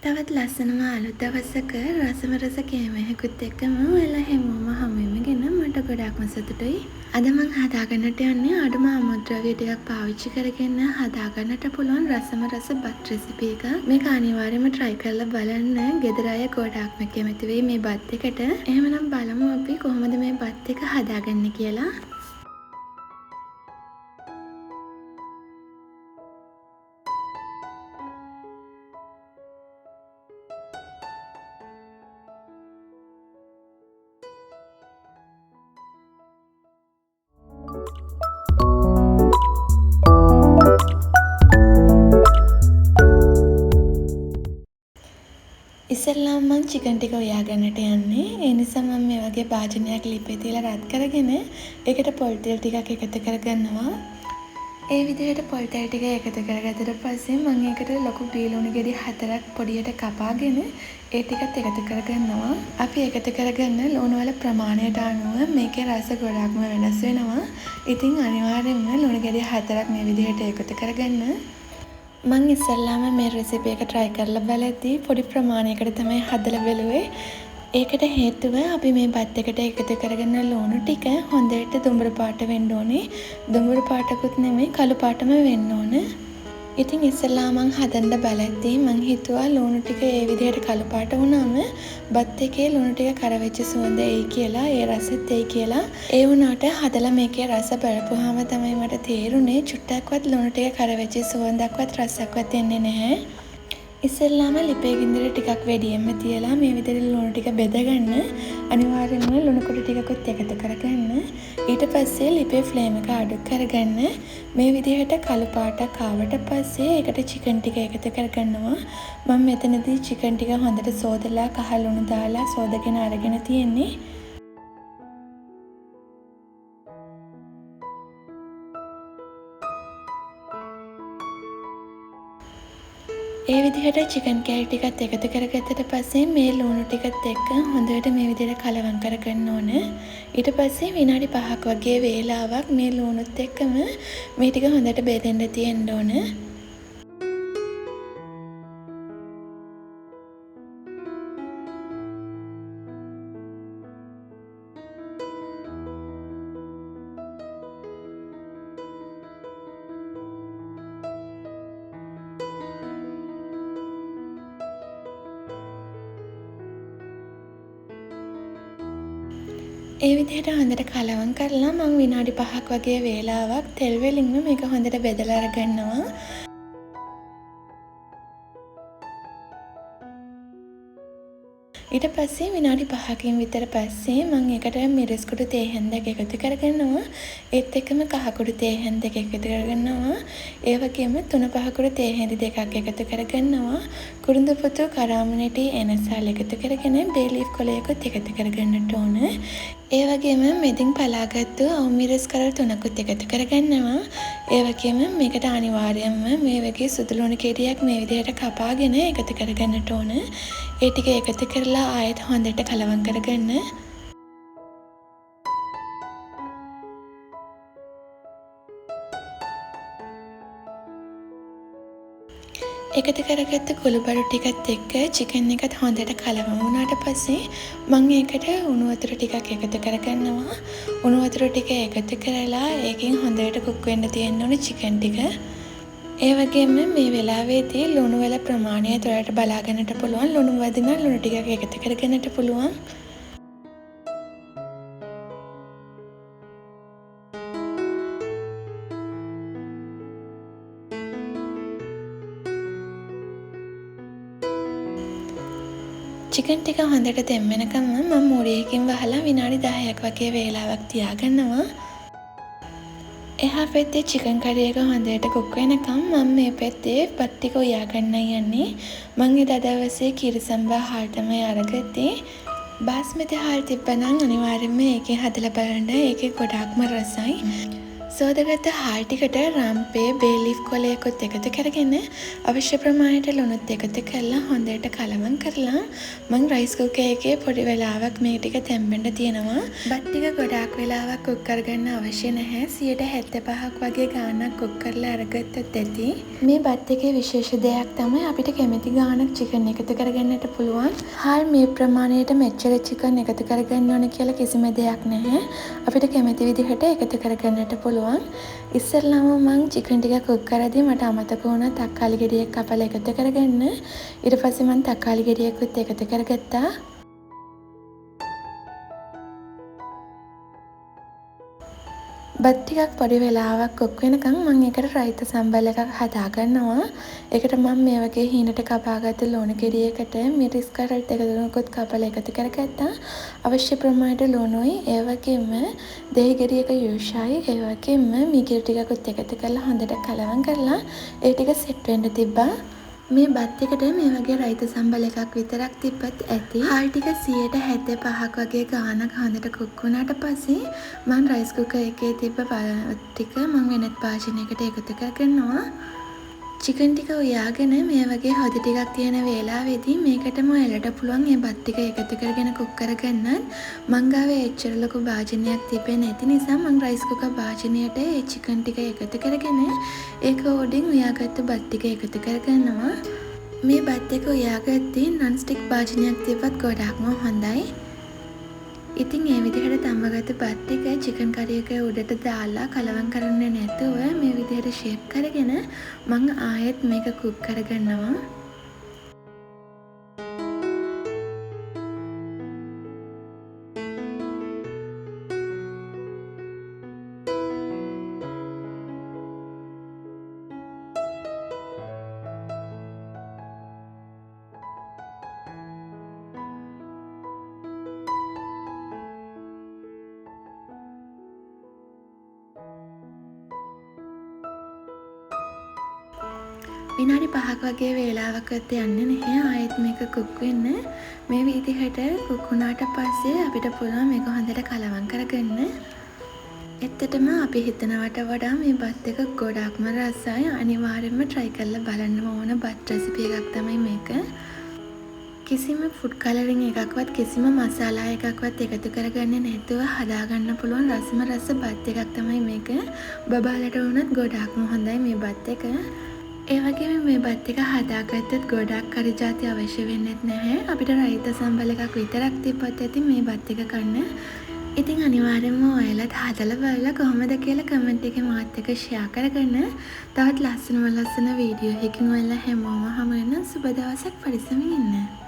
තවත් ලස්සනම අලුත් දවසක රසම රස කෑමයකුත් එක්කම ඔයාලා හැමෝම හමු වෙනගෙන මට ගොඩක්ම සතුටුයි. අද මං හදාගන්නට යන්නේ අඩුම අමුද්‍රව්‍ය ටිකක් පාවිච්චි කරගෙන හදාගන්නට පුළුවන් රසම රස බත් රෙසිපි එකක්. මේක අනිවාර්යයෙන්ම try කරලා බලන්න. ගෙදර අය ගොඩක්ම කැමති වෙයි මේ බත් එකට. එහෙමනම් බලමු අපි කොහොමද මේ බත් එක හදාගන්නේ කියලා. ඉස්සෙල්ලාම මං චිකන් ටික උයා ගන්නට යන්නේ. ඒ නිසා මම මේ වගේ භාජනයක් ලිපේ තියලා රත් කරගෙන ඒකට පොල් තෙල් ටිකක් එකතු කරගන්නවා. ඒ විදිහට පොල් තෙල් ටික එකතු කරගත්තට පස්සේ මම ඒකට ලොකු බීලුණු ගෙඩි 4ක් පොඩියට කපාගෙන ඒ ටිකත් එකතු කරගන්නවා. අපි එකතු කරගන්න ලුණු වල ප්‍රමාණයට අනුව මේකේ රස ගොඩක්ම වෙනස් වෙනවා. ඉතින් අනිවාර්යයෙන්ම ලුණු ගෙඩි 4ක් මේ විදිහට එකතු කරගන්න. මං ඉස්සල්ලාම මේ රෙසිපි එක try කරලා බලද්දී පොඩි ප්‍රමාණයකට තමයි හදලා බැලුවේ. ඒකට හේතුව අපි මේ බත් එකට එකතු කරගෙන ලුණු ටික හොඳට දුඹුරු පාට වෙන්න ඕනේ. දුඹුරු පාටකුත් නෙමෙයි කළු පාටම වෙන්න ඕනේ. ඉතින් ඉස්සල්ලා මං හදන්න බලද්දී මං හිතුවා ලුණු ටික ඒ විදිහට කළු පාට වුණාම බත් එකේ ලුණු ටික කරවෙච්ච සුවඳ එයි කියලා, ඒ රසෙත් එයි කියලා. ඒ වුණාට හදලා මේකේ රස බලපුවාම තමයි මට තේරුනේ චුට්ටක්වත් ලුණු ටික කරවෙච්ච සුවඳක්වත් රසක්වත් එන්නේ නැහැ. ඉස්සෙල්ලාම ලිපේ ගින්දර ටිකක් වැඩියෙන්ම තියලා මේ විදිහට ලුණු ටික බෙදගන්න. අනිවාර්යෙන්ම ලුණු කුඩු ටිකකුත් එකතු කරගන්න. ඊට පස්සේ ලිපේ ෆ්ලේම් එක අඩු කරගන්න. මේ විදිහට කළු පාටක් ආවට පස්සේ ඒකට චිකන් ටික එකතු කරගන්නවා. මම මෙතනදී චිකන් ටික හොඳට සෝදලා කහ ලුණු දාලා සෝදගෙන අරගෙන තියෙන්නේ. ඒ විදිහට චිකන් කෑලි ටිකත් එකතු කරගත්තට පස්සේ මේ ලුණු ටිකත් එක්ක හොඳට මේ විදිහට කලවම් කරගන්න ඕන. ඊට පස්සේ විනාඩි 5ක් වගේ වේලාවක් මේ ලුණුත් එක්කම මේ ටික හොඳට බෙදෙන්න තියෙන්න ඕන. ඒ විදිහට හොඳට කලවම් කරලා මම විනාඩි 5ක් වගේ වේලාවක් තෙල් වලින්ම මේක හොඳට බෙදලා අරගන්නවා. ඊට පස්සේ විනාඩි 5කින් විතර පස්සේ මම ඒකට මිරිස් කුඩු තේ හැන්දක් එකතු කරගන්නවා. ඒත් එක්කම කහ කුඩු තේ හැන්දක් එකතු කරගන්නවා. ඒ වගේම 3-5 කුඩු තේ හැඳි දෙකක් එකතු කරගන්නවා. කුරුඳු පුතු කරාමනටි එනසල් එකතු කරගෙන බේ ලීෆ් කොලයකුත් එකතු කරගන්නට ඕන. ඒ වගේම මෙදින් පලාගත්තු අවු මිරිස් කරල් 3කුත් එකතු කරගන්නවා. ඒ වගේම මේකට අනිවාර්යයෙන්ම මේ වගේ සුදු ලුණු කෙඩියක් මේ විදිහට කපාගෙන එකතු කරගන්නට ඕන. ඒ ටික එකතු කරලා ආයෙත් හොඳට කලවම් කරගන්න. එකතු කරගත්ත කුළුබඩු ටිකත් එක්ක චිකන් එකත් හොඳට කලවම් වුණාට පස්සේ මම ඒකට උණු වතුර ටිකක් එකතු කරගන්නවා. උණු වතුර ටික එකතු කරලා ඒකෙන් හොඳට කුක් වෙන්න තියෙන්න ඕනේ චිකන් ටික. ඒ වගේම මේ වෙලාවේදී ලුණු වල ප්‍රමාණය තොරට බලා ගන්නට පුළුවන්. ලුණු වැඩි නම් ලුණු ටිකක් එකතු කරගන්නට පුළුවන්. චිකන් ටික හොඳට තෙම්වෙනකම් මම මුරියකින් වහලා විනාඩි 10ක් වගේ වේලාවක් තියාගන්නවා. එහා පැත්තේ චිකන් කරි එක හොඳට කුක් වෙනකම් මම මේ පැත්තේ බත් ටික උයා ගන්නයි යන්නේ. මම එදා දවසේ කිරිසම්බා හාල් තමයි අරගත්තේ. බාස්මති හාල් තිබ්බනම් අනිවාර්යයෙන්ම ඒකේ හදලා බලන්න. ඒකේ ගොඩාක්ම රසයි. සෝදාගත්ත හාල් ටිකට රම්පේ බේලිෆ් කොලයකොත් එකතු කරගෙන අවශ්‍ය ප්‍රමාණයට ලුණුත් එකතු කරලා හොඳට කලවම් කරලා මං රයිස් කුකර් එකේ පොඩි වෙලාවක් මේ ටික තැම්බෙන්න තියෙනවා. බත් ටික ගොඩාක් වෙලාවක් කුක් කරගන්න අවශ්‍ය නැහැ. 75ක් වගේ ගාණක් කුක් කරලා අරගත්තොත් ඇති. මේ බත් එකේ විශේෂ දෙයක් තමයි අපිට කැමති ගාණක් චිකන් එකතු කරගන්නට පුළුවන්. හාල් මේ ප්‍රමාණයට මෙච්චර චිකන් එකතු කරගන්න ඕන කියලා කිසිම දෙයක් නැහැ. අපිට කැමති විදිහට එකතු කරගන්නට පුළුවන්. ඉස්සෙල්ලාම මං චිකන් ටික කුක් කරද්දී මට අමතක වුණා තක්කාලි ගෙඩියක් කපලා එකතු කරගන්න. ඊට පස්සේ මං තක්කාලි ගෙඩියකුත් එකතු කරගත්තා. බත් ටිකක් පොඩි වෙලාවක් කුක් වෙනකන් මම ඒකට රයිත සම්බල් එකක් හදා ගන්නවා. ඒකට මම මේ වගේ හීනට කපාගත්ත ලුණු ගෙඩියකට මිරිස් කරල්ට් එක දුනකොත් කපලා එකතු කරගත්තා. අවශ්‍ය ප්‍රමාණයට ලුණුයි, ඒ වගේම දෙහි ගෙඩියක යූෂායි, ඒ වගේම මිගිරි ටිකකුත් එකතු කරලා හොඳට කලවම් කරලා ඒ ටික සෙට් වෙන්න තිබ්බා. මේ බත් එකට මේ වගේ රයිත සම්බල් එකක් විතරක් තිබ්බත් ඇති. හාල් ටික 75ක් වගේ ගාණක් හොඳට කුක් වුණාට පස්සේ මම රයිස් කුකර් එකේ තිබ්බ බත් ටික මම වෙනත් භාජනයකට එකතු කරගන්නවා. චිකන් ටික උයාගෙන මේ වගේ හොදි ටිකක් තියෙන වෙලාවේදී මේකටම ඔයාලට පුළුවන් මේ බත් ටික එකතු කරගෙන කුක් කරගන්නත්. මං ගාවේ එච්චර ලොකු භාජනයක් තිබෙන්නේ නැති නිසා මං රයිස් කුකර් භාජනයට ඒ චිකන් ටික එකතු කරගෙන ඒක උඩින් උයාගත්තු බත් ටික එකතු කරගන්නවා. මේ බත් එක උයාගත්තී නන් ස්ටික් භාජනයක් තිබ්බත් ගොඩාක්ම හොඳයි. ඉතින් ඒ විදිහට තම්බගත්ත බත් ටික චිකන් කරි එක උඩට දාලා කලවම් කරන්නේ නැතුව මේ විදිහට ෂේප් කරගෙන මම ආයෙත් මේක කුක් කරගන්නවා. විනාඩි 5ක් වගේ වේලාවකට යන්නේ නැහැ. ආයෙත් මේක කුක් වෙන්න. මේ විදිහට කුක් වුණාට පස්සේ අපිට පුළුවන් මේක හොඳට කලවම් කරගන්න. ඇත්තටම අපි හිතනවට වඩා මේ බත් එක ගොඩාක්ම රසයි. අනිවාර්යෙන්ම try කරලා බලන්න ඕන බත් රෙසිපි එකක් තමයි මේක. කිසිම ෆුඩ් කලරින් එකක්වත් කිසිම මසාලා එකක්වත් එකතු කරගන්නේ නැතුව හදාගන්න පුළුවන් රසම රස බත් එකක් තමයි මේක. බබාලට වුණත් ගොඩාක්ම හොඳයි මේ බත් එක. ඒ වගේම මේ බත් එක හදාගත්තත් ගොඩක් කරි ಜಾති අවශ්‍ය වෙන්නේ නැහැ. අපිට රයිත සම්බල් එකක් විතරක් තිබ්බත් ඇති මේ බත් එක කන්න. ඉතින් අනිවාර්යෙන්ම ඔයාලත් හදලා බලලා කොහොමද කියලා කමෙන්ට් එකේ මාත් එක්ක ෂෙයා කරගන්න. තවත් ලස්සන වීඩියෝ එකකින් ඔයාලා හැමෝම හමු වෙන සුබ දවසක් පරිස්සමින් ඉන්න.